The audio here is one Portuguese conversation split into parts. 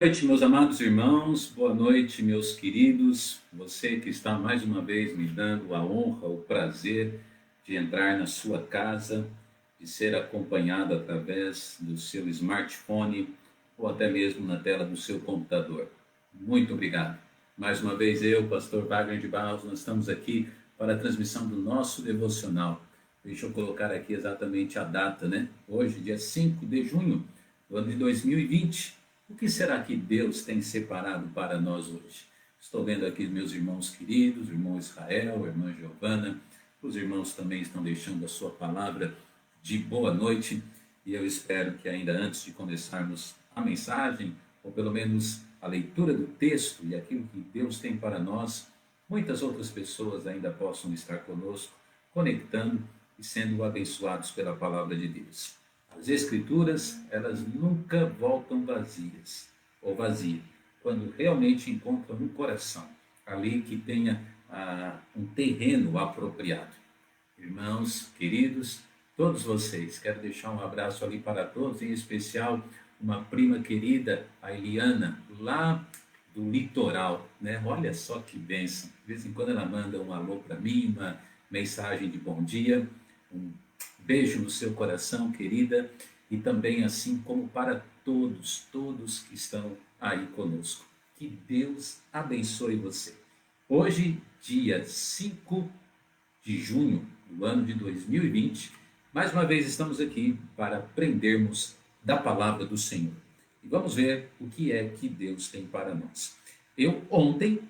Boa noite, meus amados irmãos, boa noite, meus queridos. Você que está mais uma vez me dando a honra, o prazer de entrar na sua casa, de ser acompanhado através do seu smartphone ou até mesmo na tela do seu computador. Muito obrigado. Mais uma vez eu, pastor Wagner de Barros, nós estamos aqui para a transmissão do nosso devocional. Deixa eu colocar aqui exatamente a data, né? Hoje, dia 5 de junho do ano de 2020. O que será que Deus tem separado para nós hoje? Estou vendo aqui meus irmãos queridos, o irmão Israel, a irmã Giovana, os irmãos também estão deixando a sua palavra de boa noite, e eu espero que ainda antes de começarmos a mensagem, ou pelo menos a leitura do texto e aquilo que Deus tem para nós, muitas outras pessoas ainda possam estar conosco, conectando e sendo abençoados pela palavra de Deus. As escrituras, elas nunca voltam vazias, ou vazia, quando realmente encontram um coração, ali que tenha um terreno apropriado. Irmãos, queridos, todos vocês, quero deixar um abraço ali para todos, em especial uma prima querida, a Eliana, lá do litoral, né? Olha só que bênção. De vez em quando ela manda um alô para mim, uma mensagem de bom dia, um beijo no seu coração, querida, e também assim como para todos que estão aí conosco. Que Deus abençoe você. Hoje, dia 5 de junho do ano de 2020, mais uma vez estamos aqui para aprendermos da palavra do Senhor. E vamos ver o que é que Deus tem para nós. Eu ontem,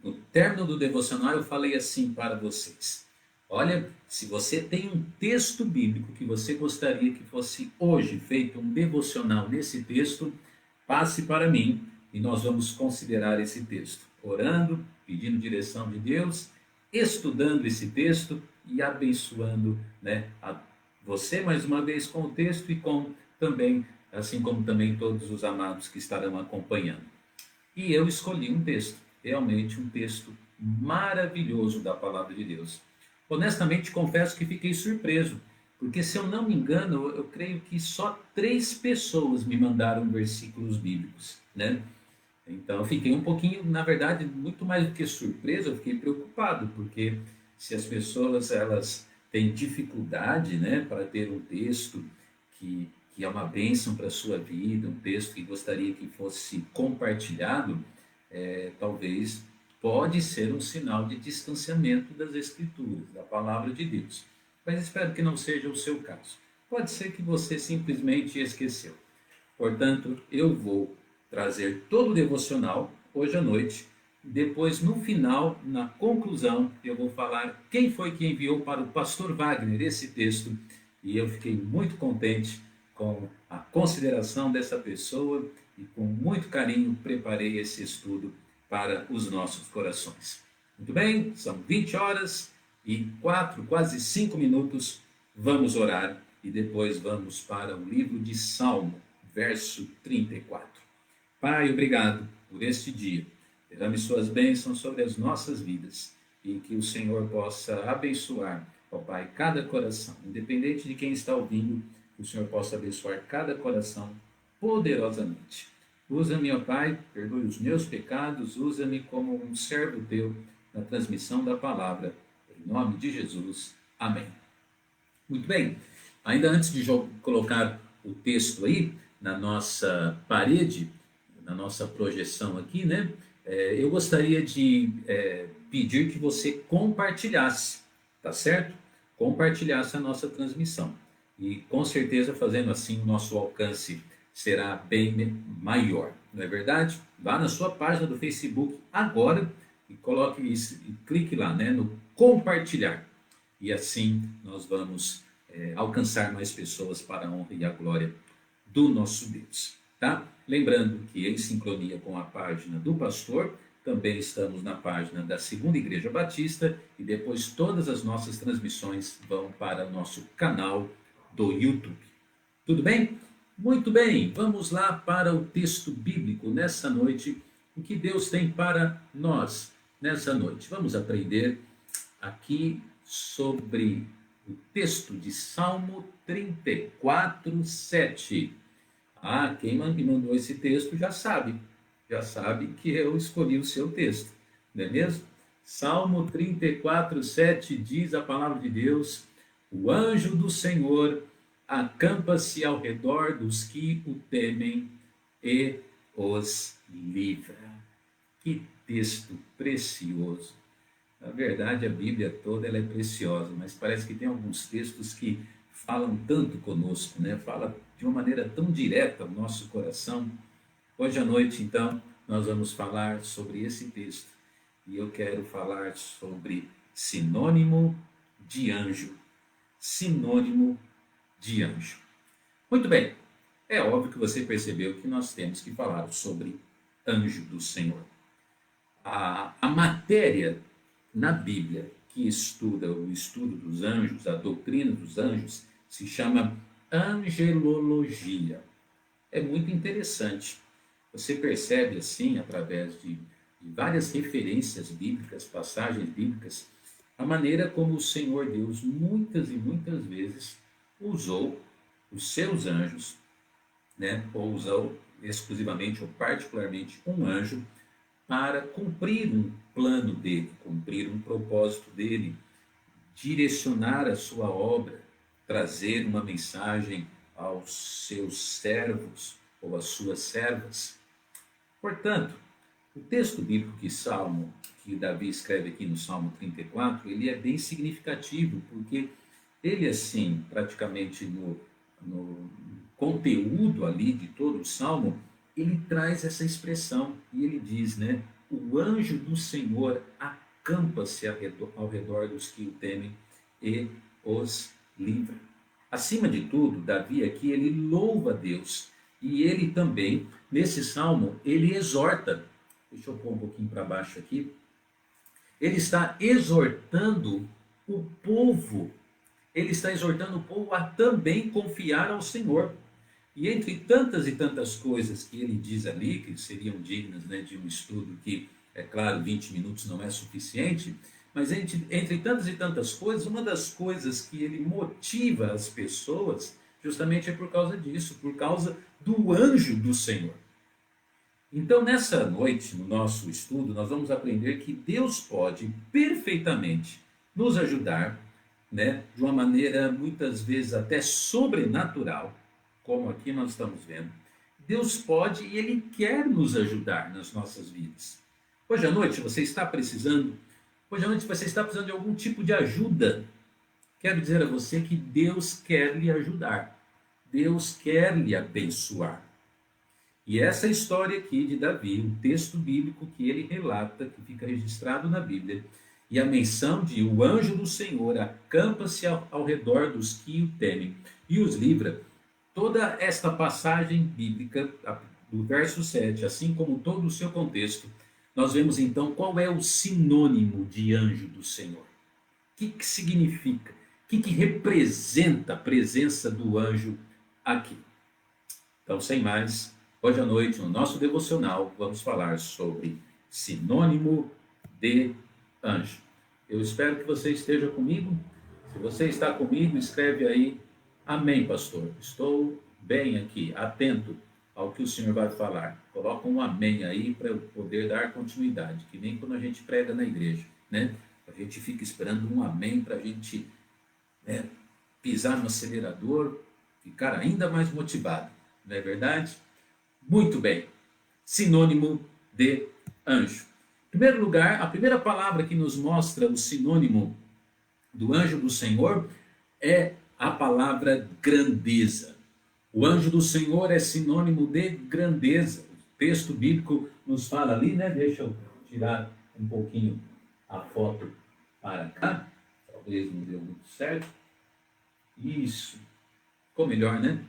no término do devocional, eu falei assim para vocês: olha, se você tem um texto bíblico que você gostaria que fosse hoje feito um devocional nesse texto, passe para mim e nós vamos considerar esse texto, orando, pedindo direção de Deus, estudando esse texto e abençoando, né, a você mais uma vez com o texto e com também, assim como também todos os amados que estarão acompanhando. E eu escolhi um texto, realmente um texto maravilhoso da palavra de Deus. Honestamente, confesso que fiquei surpreso, porque se eu não me engano, eu creio que só 3 pessoas me mandaram versículos bíblicos, né? Então eu fiquei um pouquinho, na verdade, muito mais do que surpreso, eu fiquei preocupado, porque se as pessoas elas têm dificuldade, né, para ter um texto que é uma bênção para a sua vida, um texto que gostaria que fosse compartilhado, talvez pode ser um sinal de distanciamento das Escrituras, da palavra de Deus. Mas espero que não seja o seu caso. Pode ser que você simplesmente esqueceu. Portanto, eu vou trazer todo o devocional hoje à noite. Depois, no final, na conclusão, eu vou falar quem foi que enviou para o pastor Wagner esse texto. E eu fiquei muito contente com a consideração dessa pessoa e com muito carinho preparei esse estudo para os nossos corações. Muito bem, são 20 horas e 4, quase 5 minutos. Vamos orar e depois vamos para o livro de Salmo, verso 34. Pai, obrigado por este dia. Derrame suas bênçãos sobre as nossas vidas e que o Senhor possa abençoar, ó Pai, cada coração, independente de quem está ouvindo, que o Senhor possa abençoar cada coração poderosamente. Usa-me, ó Pai, perdoe os meus pecados, usa-me como um servo teu na transmissão da palavra. Em nome de Jesus. Amém. Muito bem. Ainda antes de colocar o texto aí na nossa parede, na nossa projeção aqui, né? Eu gostaria de pedir que você compartilhasse, tá certo? Compartilhasse a nossa transmissão. E com certeza fazendo assim o nosso alcance será bem maior, não é verdade? Vá na sua página do Facebook agora e coloque isso, e clique lá, né, no compartilhar. E assim nós vamos alcançar mais pessoas para a honra e a glória do nosso Deus, tá? Lembrando que em sincronia com a página do pastor, também estamos na página da Segunda Igreja Batista e depois todas as nossas transmissões vão para o nosso canal do YouTube. Tudo bem? Muito bem, vamos lá para o texto bíblico nessa noite. O que Deus tem para nós nessa noite? Vamos aprender aqui sobre o texto de Salmo 34, 7. Ah, quem me mandou esse texto já sabe que eu escolhi o seu texto, não é mesmo? Salmo 34:7 diz a palavra de Deus: o anjo do Senhor acampa-se ao redor dos que o temem e os livra. Que texto precioso! Na verdade, a Bíblia toda ela é preciosa, mas parece que tem alguns textos que falam tanto conosco, né? Fala de uma maneira tão direta ao nosso coração. Hoje à noite, então, nós vamos falar sobre esse texto. E eu quero falar sobre sinônimo de anjo. Sinônimo de anjo. Muito bem, é óbvio que você percebeu que nós temos que falar sobre anjo do Senhor. A matéria na Bíblia que estuda o estudo dos anjos, a doutrina dos anjos, se chama angelologia. É muito interessante. Você percebe assim, através de várias referências bíblicas, passagens bíblicas, a maneira como o Senhor Deus muitas e muitas vezes usou os seus anjos, né, ou usou exclusivamente ou particularmente um anjo para cumprir um plano dele, cumprir um propósito dele, direcionar a sua obra, trazer uma mensagem aos seus servos ou às suas servas. Portanto, o texto bíblico que Davi escreve aqui no Salmo 34, ele é bem significativo, porque ele, assim, praticamente no conteúdo ali de todo o Salmo, ele traz essa expressão e ele diz, né? O anjo do Senhor acampa-se ao redor dos que o temem e os livra. Acima de tudo, Davi aqui, ele louva a Deus. E ele também, nesse salmo, ele exorta. Deixa eu pôr um pouquinho para baixo aqui. Ele está exortando o povo. Ele está exortando o povo a também confiar ao Senhor. E entre tantas e tantas coisas que ele diz ali, que seriam dignas, né, de um estudo que, é claro, 20 minutos não é suficiente, mas entre tantas e tantas coisas, uma das coisas que ele motiva as pessoas justamente é por causa disso, por causa do anjo do Senhor. Então, nessa noite, no nosso estudo, nós vamos aprender que Deus pode perfeitamente nos ajudar, né, de uma maneira muitas vezes até sobrenatural, como aqui nós estamos vendo. Deus pode e Ele quer nos ajudar nas nossas vidas. Hoje à noite você está precisando, hoje à noite você está precisando de algum tipo de ajuda. Quero dizer a você que Deus quer lhe ajudar. Deus quer lhe abençoar. E essa história aqui de Davi, um texto bíblico que ele relata, que fica registrado na Bíblia, e a menção de o anjo do Senhor acampa-se ao redor dos que o temem e os livra. Toda esta passagem bíblica, do verso 7, assim como todo o seu contexto, nós vemos então qual é o sinônimo de anjo do Senhor. O que significa? O que representa a presença do anjo aqui? Então, sem mais, hoje à noite, no nosso devocional, vamos falar sobre sinônimo de anjo. Eu espero que você esteja comigo. Se você está comigo, escreve aí, amém, pastor. Estou bem aqui, atento ao que o Senhor vai falar. Coloca um amém aí para eu poder dar continuidade, que nem quando a gente prega na igreja, né? A gente fica esperando um amém para a gente, né, pisar no acelerador, ficar ainda mais motivado, não é verdade? Muito bem, sinônimo de anjo. Em primeiro lugar, a primeira palavra que nos mostra o sinônimo do anjo do Senhor é a palavra grandeza. O anjo do Senhor é sinônimo de grandeza. O texto bíblico nos fala ali, né? Deixa eu tirar um pouquinho a foto para cá. Talvez não deu muito certo. Isso. Ficou melhor, né?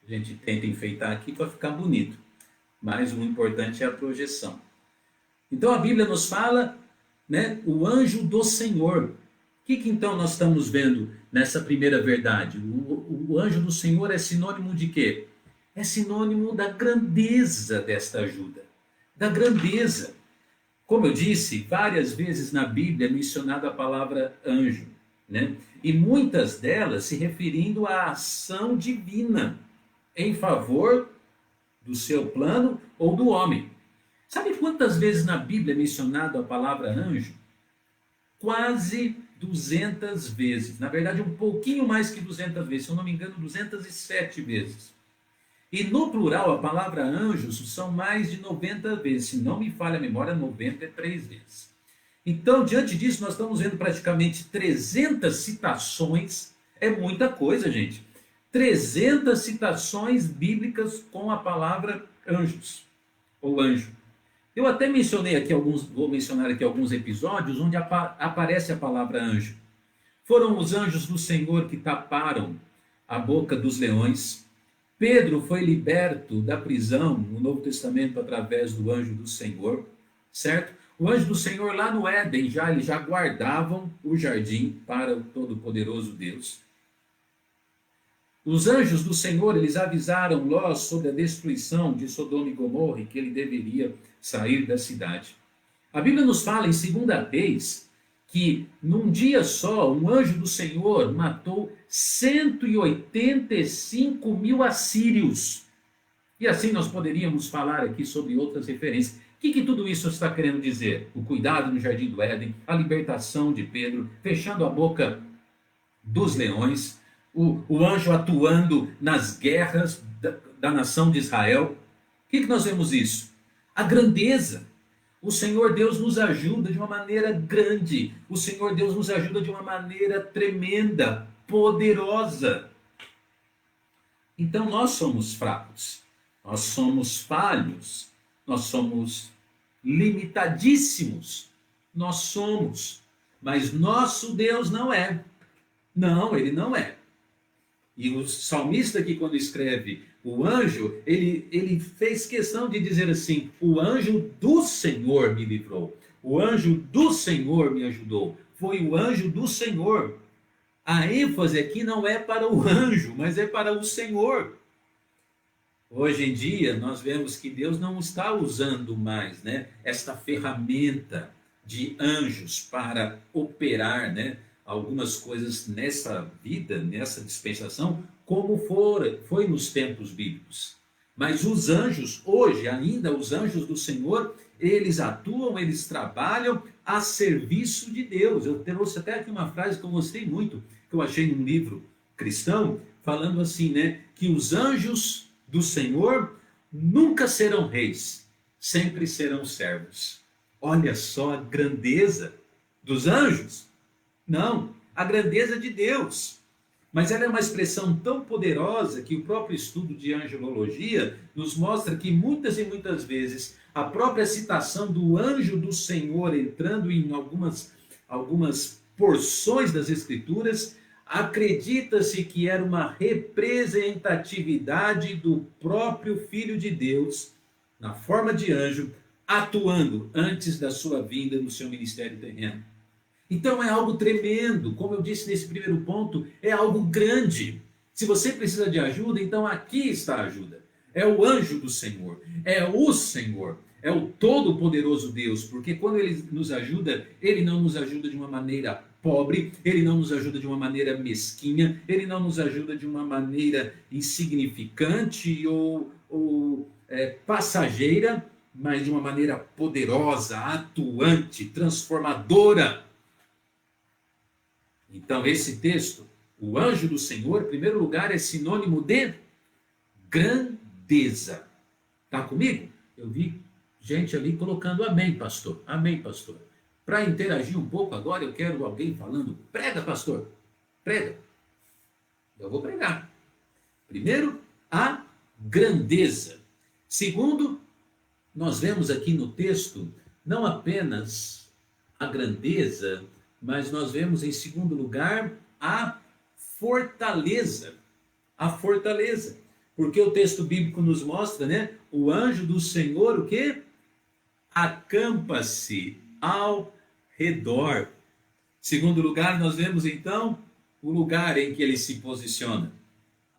A gente tenta enfeitar aqui para ficar bonito. Mas o importante é a projeção. Então a Bíblia nos fala, né, o anjo do Senhor. O que então nós estamos vendo nessa primeira verdade? O anjo do Senhor é sinônimo de quê? É sinônimo da grandeza desta ajuda. Da grandeza. Como eu disse, várias vezes na Bíblia é mencionada a palavra anjo, né? E muitas delas se referindo à ação divina em favor do seu plano ou do homem. Sabe quantas vezes na Bíblia é mencionado a palavra anjo? Quase 200 vezes. Na verdade, um pouquinho mais que 200 vezes. Se eu não me engano, 207 vezes. E no plural, a palavra anjos são mais de 90 vezes. Se não me falha a memória, 93 vezes. Então, diante disso, nós estamos vendo praticamente 300 citações. É muita coisa, gente. 300 citações bíblicas com a palavra anjos, ou anjo. Eu até mencionei aqui vou mencionar aqui alguns episódios onde aparece a palavra anjo. Foram os anjos do Senhor que taparam a boca dos leões. Pedro foi liberto da prisão no Novo Testamento através do anjo do Senhor, certo? O anjo do Senhor lá no Éden, eles já guardavam o jardim para o Todo-Poderoso Deus. Os anjos do Senhor, eles avisaram Ló sobre a destruição de Sodoma e Gomorra e que ele deveria sair da cidade. A Bíblia nos fala em 2 Reis que num dia só um anjo do Senhor matou 185 mil assírios. E assim nós poderíamos falar aqui sobre outras referências. O que tudo isso está querendo dizer? O cuidado no jardim do Éden, a libertação de Pedro, fechando a boca dos leões, o anjo atuando nas guerras da nação de Israel. O que nós vemos isso? A grandeza. O Senhor Deus nos ajuda de uma maneira grande. O Senhor Deus nos ajuda de uma maneira tremenda, poderosa. Então nós somos fracos, nós somos falhos, nós somos limitadíssimos. Nós somos, mas nosso Deus não é. Não, ele não é. E o salmista aqui, quando escreve o anjo, ele fez questão de dizer assim: o anjo do Senhor me livrou, o anjo do Senhor me ajudou, foi o anjo do Senhor. A ênfase aqui não é para o anjo, mas é para o Senhor. Hoje em dia, nós vemos que Deus não está usando mais, esta ferramenta de anjos para operar, algumas coisas nessa vida, nessa dispensação, como foi nos tempos bíblicos. Mas os anjos, hoje ainda, os anjos do Senhor, eles atuam, eles trabalham a serviço de Deus. Eu trouxe até aqui uma frase que eu gostei muito, que eu achei num livro cristão, falando assim, que os anjos do Senhor nunca serão reis, sempre serão servos. Olha só a grandeza dos anjos. Não, a grandeza de Deus. Mas ela é uma expressão tão poderosa que o próprio estudo de angelologia nos mostra que muitas e muitas vezes a própria citação do anjo do Senhor entrando em algumas porções das Escrituras, acredita-se que era uma representatividade do próprio Filho de Deus, na forma de anjo, atuando antes da sua vinda no seu ministério terreno. Então é algo tremendo, como eu disse nesse primeiro ponto, é algo grande. Se você precisa de ajuda, então aqui está a ajuda. É o anjo do Senhor, é o Senhor, é o Todo-Poderoso Deus, porque quando Ele nos ajuda, Ele não nos ajuda de uma maneira pobre, Ele não nos ajuda de uma maneira mesquinha, Ele não nos ajuda de uma maneira insignificante ou passageira, mas de uma maneira poderosa, atuante, transformadora. Então esse texto, o anjo do Senhor, em primeiro lugar, é sinônimo de grandeza. Está comigo? Eu vi gente ali colocando amém, pastor. Amém, pastor. Para interagir um pouco agora, eu quero alguém falando, prega, pastor. Prega. Eu vou pregar. Primeiro, a grandeza. Segundo, nós vemos aqui no texto, não apenas a grandeza, mas nós vemos em segundo lugar a fortaleza. A fortaleza. Porque o texto bíblico nos mostra, o anjo do Senhor, o quê? Acampa-se ao redor. Segundo lugar, nós vemos então o lugar em que ele se posiciona.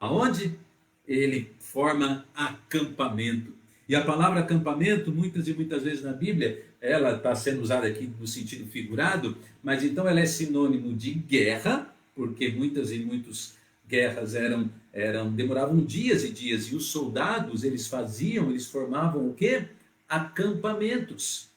Aonde? Ele forma acampamento. E a palavra acampamento, muitas e muitas vezes na Bíblia, ela está sendo usada aqui no sentido figurado, mas então ela é sinônimo de guerra, porque muitas e muitos guerras demoravam dias e dias, e os soldados, eles formavam o quê? Acampamentos.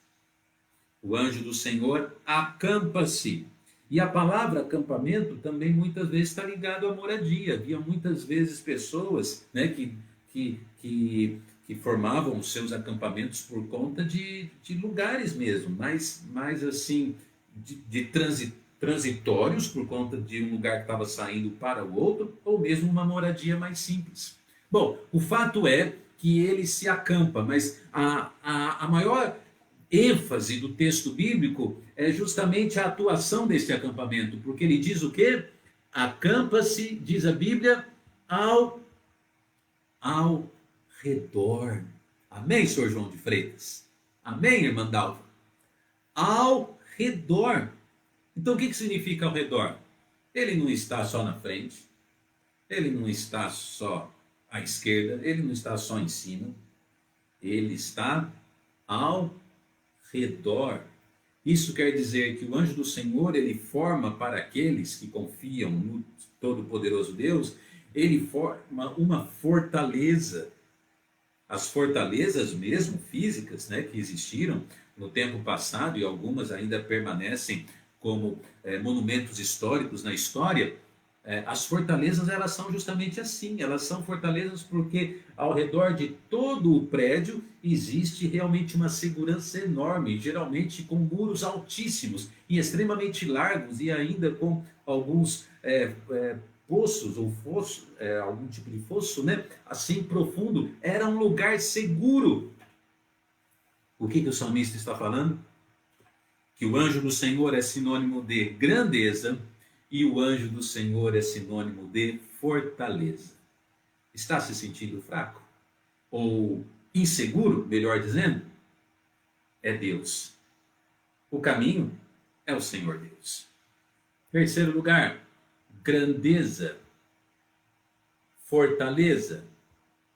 O anjo do Senhor acampa-se. E a palavra acampamento também muitas vezes está ligado à moradia. Havia muitas vezes pessoas, né, que formavam os seus acampamentos por conta de lugares mesmo, mais assim, transitórios, por conta de um lugar que estava saindo para o outro, ou mesmo uma moradia mais simples. Bom, o fato é que ele se acampa, mas a maior ênfase do texto bíblico é justamente a atuação desse acampamento, porque ele diz o quê? Acampa-se, diz a Bíblia, ao redor. Amém, senhor João de Freitas? Amém, irmã Dalva? Ao redor. Então, o que significa ao redor? Ele não está só na frente, ele não está só à esquerda, ele não está só em cima, ele está ao redor. Isso quer dizer que o anjo do Senhor, ele forma para aqueles que confiam no Todo-Poderoso Deus, ele forma uma fortaleza. As fortalezas mesmo físicas, né, que existiram no tempo passado, e algumas ainda permanecem como monumentos históricos na história, as fortalezas, elas são justamente assim, elas são fortalezas porque ao redor de todo o prédio existe realmente uma segurança enorme, geralmente com muros altíssimos e extremamente largos, e ainda com alguns poços ou fosso, algum tipo de fosso, né, assim profundo. Era um lugar seguro. O que o salmista está falando? Que o anjo do Senhor é sinônimo de grandeza, e o anjo do Senhor é sinônimo de fortaleza. Está se sentindo fraco? Ou inseguro, melhor dizendo? É Deus. O caminho é o Senhor Deus. Terceiro lugar, grandeza, fortaleza.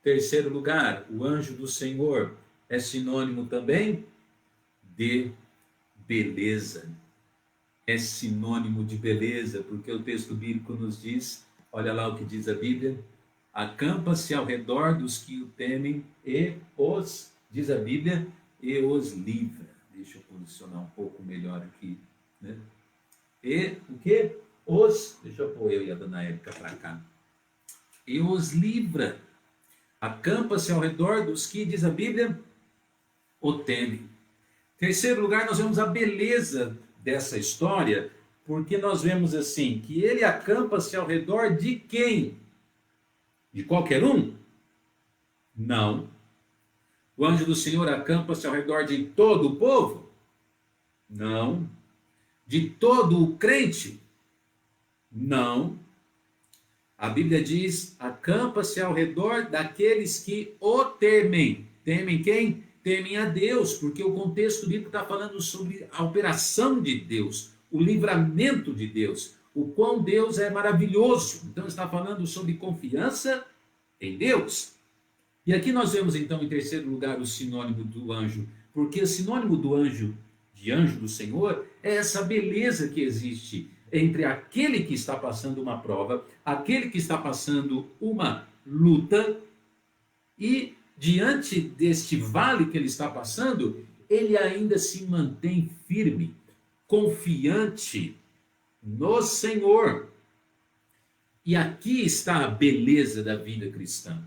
Terceiro lugar, o anjo do Senhor é sinônimo também de beleza. É sinônimo de beleza, porque o texto bíblico nos diz, olha lá o que diz a Bíblia: acampa-se ao redor dos que o temem e os, diz a Bíblia, e os livra. Deixa eu posicionar um pouco melhor aqui, né? E o que? Deixa eu pôr eu e a dona Érica para cá. E os livra. Acampa-se ao redor dos que, diz a Bíblia, o temem. Terceiro lugar, nós vemos a beleza dessa história, porque nós vemos assim, que ele acampa-se ao redor de quem? De qualquer um? Não. O anjo do Senhor acampa-se ao redor de todo o povo? Não. De todo o crente? Não. A Bíblia diz, acampa-se ao redor daqueles que o temem. Temem quem? Temem a Deus, porque o contexto bíblico está falando sobre a operação de Deus, o livramento de Deus, o quão Deus é maravilhoso. Então está falando sobre confiança em Deus. E aqui nós vemos então em terceiro lugar o sinônimo do anjo, porque o sinônimo do anjo, de anjo do Senhor, é essa beleza que existe entre aquele que está passando uma prova, aquele que está passando uma luta, e diante deste vale que ele está passando, ele ainda se mantém firme, confiante no Senhor. E aqui está a beleza da vida cristã.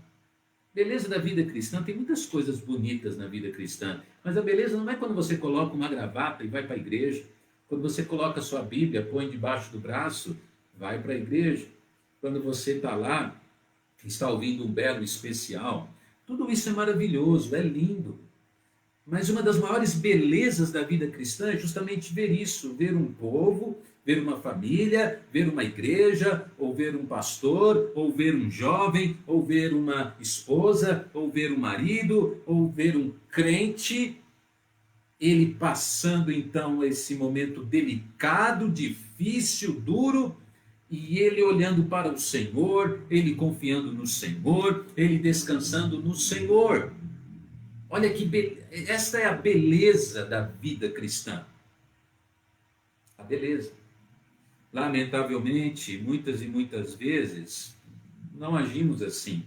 Beleza da vida cristã, tem muitas coisas bonitas na vida cristã, mas a beleza não é quando você coloca uma gravata e vai para a igreja, quando você coloca a sua Bíblia, põe debaixo do braço, vai para a igreja, quando você está lá, está ouvindo um belo especial. Tudo isso é maravilhoso, é lindo. Mas uma das maiores belezas da vida cristã é justamente ver isso, ver um povo, ver uma família, ver uma igreja, ou ver um pastor, ou ver um jovem, ou ver uma esposa, ou ver um marido, ou ver um crente, ele passando então esse momento delicado, difícil, duro, e ele olhando para o Senhor, ele confiando no Senhor, ele descansando no Senhor. Olha que esta é a beleza da vida cristã. A beleza. Lamentavelmente, muitas e muitas vezes, não agimos assim.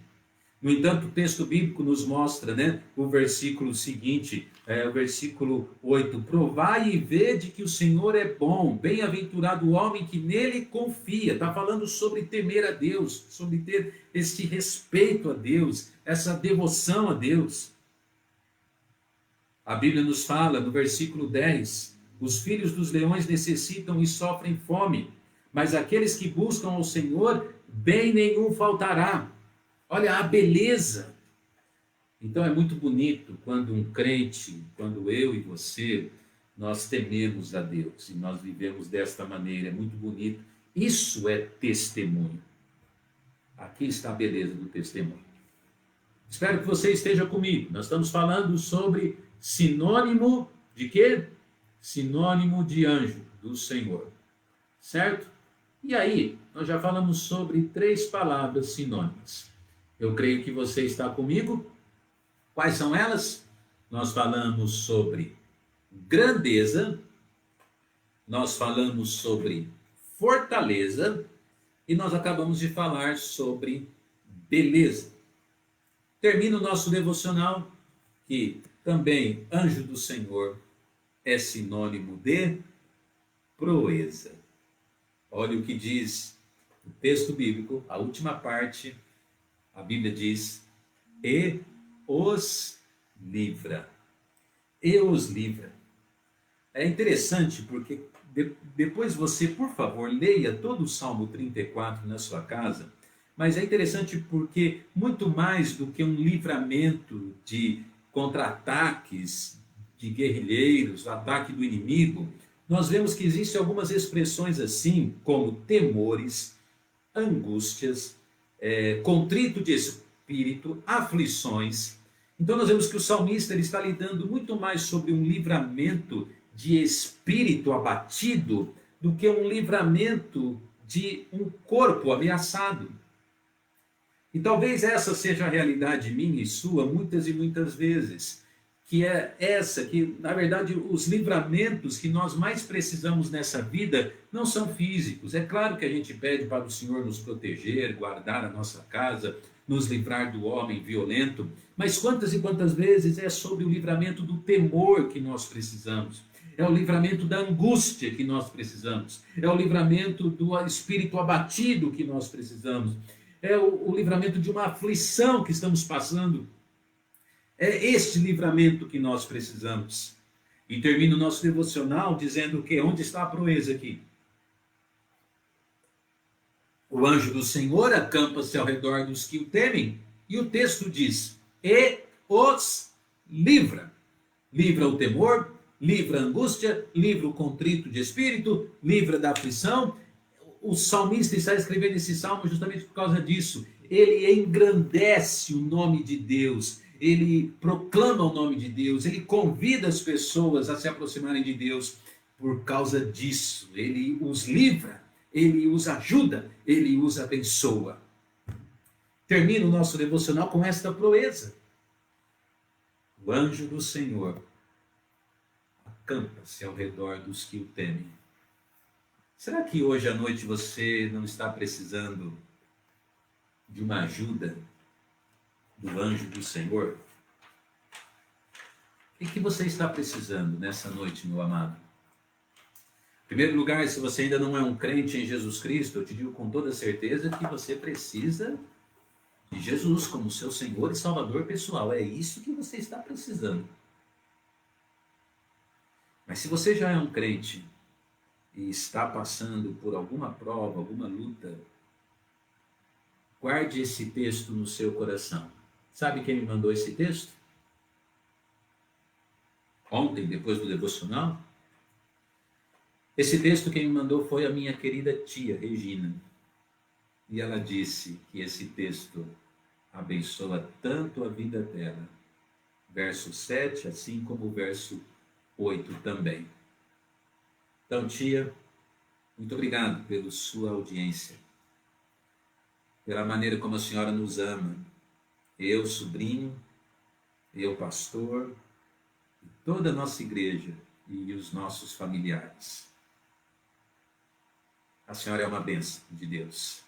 No entanto, o texto bíblico nos mostra, né, o versículo seguinte, o versículo 8: provai e vede que o Senhor é bom, bem-aventurado o homem que nele confia. Está falando sobre temer a Deus, sobre ter este respeito a Deus, essa devoção a Deus. A Bíblia nos fala, no versículo 10, os filhos dos leões necessitam e sofrem fome, mas aqueles que buscam ao Senhor, bem nenhum faltará. Olha a beleza. Então é muito bonito quando um crente, quando eu e você, nós tememos a Deus e nós vivemos desta maneira. É muito bonito. Isso é testemunho. Aqui está a beleza do testemunho. Espero que você esteja comigo. Nós estamos falando sobre sinônimo de quê? Sinônimo de anjo do Senhor. Certo? E aí, nós já falamos sobre 3 palavras sinônimas. Eu creio que você está comigo. Quais são elas? Nós falamos sobre grandeza, nós falamos sobre fortaleza e nós acabamos de falar sobre beleza. Termina o nosso devocional que também anjo do Senhor é sinônimo de proeza. Olha o que diz o texto bíblico, a última parte. A Bíblia diz: e os livra. E os livra. É interessante porque depois você, por favor, leia todo o Salmo 34 na sua casa. Mas é interessante porque muito mais do que um livramento de contra-ataques de guerrilheiros, ataque do inimigo, nós vemos que existem algumas expressões assim, como temores, angústias, contrito de espírito, aflições. Então nós vemos que o salmista ele está lidando muito mais sobre um livramento de espírito abatido do que um livramento de um corpo ameaçado. E talvez essa seja a realidade minha e sua muitas e muitas vezes, que é essa, que na verdade os livramentos que nós mais precisamos nessa vida não são físicos. É claro que a gente pede para o Senhor nos proteger, guardar a nossa casa, nos livrar do homem violento, mas quantas e quantas vezes é sobre o livramento do temor que nós precisamos. É o livramento da angústia que nós precisamos. É o livramento do espírito abatido que nós precisamos. É o livramento de uma aflição que estamos passando. É este livramento que nós precisamos. E termina o nosso devocional dizendo que onde está a proeza aqui? O anjo do Senhor acampa-se ao redor dos que o temem. E o texto diz: e os livra. Livra o temor, livra a angústia, livra o contrito de espírito, livra da aflição. O salmista está escrevendo esse salmo justamente por causa disso. Ele engrandece o nome de Deus, ele proclama o nome de Deus, ele convida as pessoas a se aproximarem de Deus por causa disso. Ele os livra, ele os ajuda, ele os abençoa. Termina o nosso devocional com esta proeza. O anjo do Senhor acampa-se ao redor dos que o temem. Será que hoje à noite você não está precisando de uma ajuda do anjo do Senhor? O que você está precisando nessa noite, meu amado? Em primeiro lugar, se você ainda não é um crente em Jesus Cristo, eu te digo com toda certeza que você precisa de Jesus como seu Senhor e Salvador pessoal. É isso que você está precisando. Mas se você já é um crente e está passando por alguma prova, alguma luta, guarde esse texto no seu coração. Sabe quem me mandou esse texto? Ontem, depois do devocional? Esse texto quem me mandou foi a minha querida tia, Regina. E ela disse que esse texto abençoa tanto a vida dela. Verso 7, assim como o verso 8 também. Então, tia, muito obrigado pela sua audiência, pela maneira como a senhora nos ama. Eu, sobrinho, eu, pastor, e toda a nossa igreja e os nossos familiares. A senhora é uma bênção de Deus.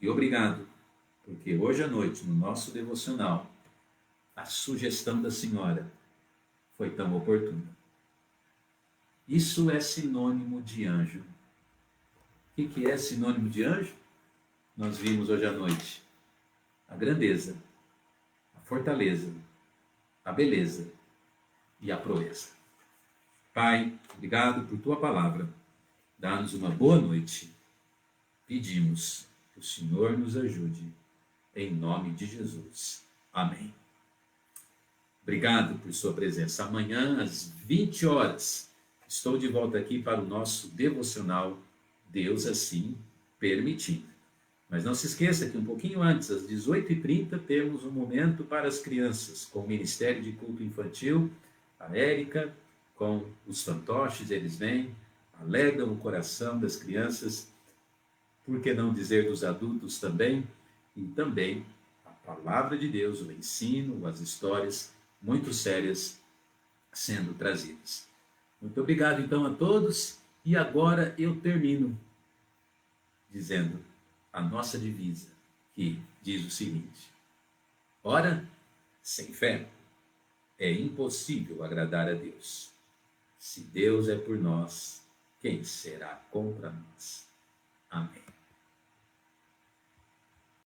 E obrigado porque hoje à noite, no nosso devocional, a sugestão da senhora foi tão oportuna. Isso é sinônimo de anjo. O que é sinônimo de anjo? Nós vimos hoje à noite a grandeza, a fortaleza, a beleza e a proeza. Pai, obrigado por tua palavra. Dá-nos uma boa noite. Pedimos que o Senhor nos ajude. Em nome de Jesus. Amém. Obrigado por sua presença. Amanhã, às 20 horas, estou de volta aqui para o nosso devocional, Deus assim permitindo. Mas não se esqueça que um pouquinho antes, às 18h30, temos um momento para as crianças, com o Ministério de Culto Infantil, a Érica, com os fantoches, eles vêm, alegram o coração das crianças, por que não dizer dos adultos também, e também a palavra de Deus, o ensino, as histórias muito sérias sendo trazidas. Muito obrigado então a todos, e agora eu termino dizendo a nossa divisa, que diz o seguinte: ora, sem fé é impossível agradar a Deus. Se Deus é por nós, quem será contra nós? Amém.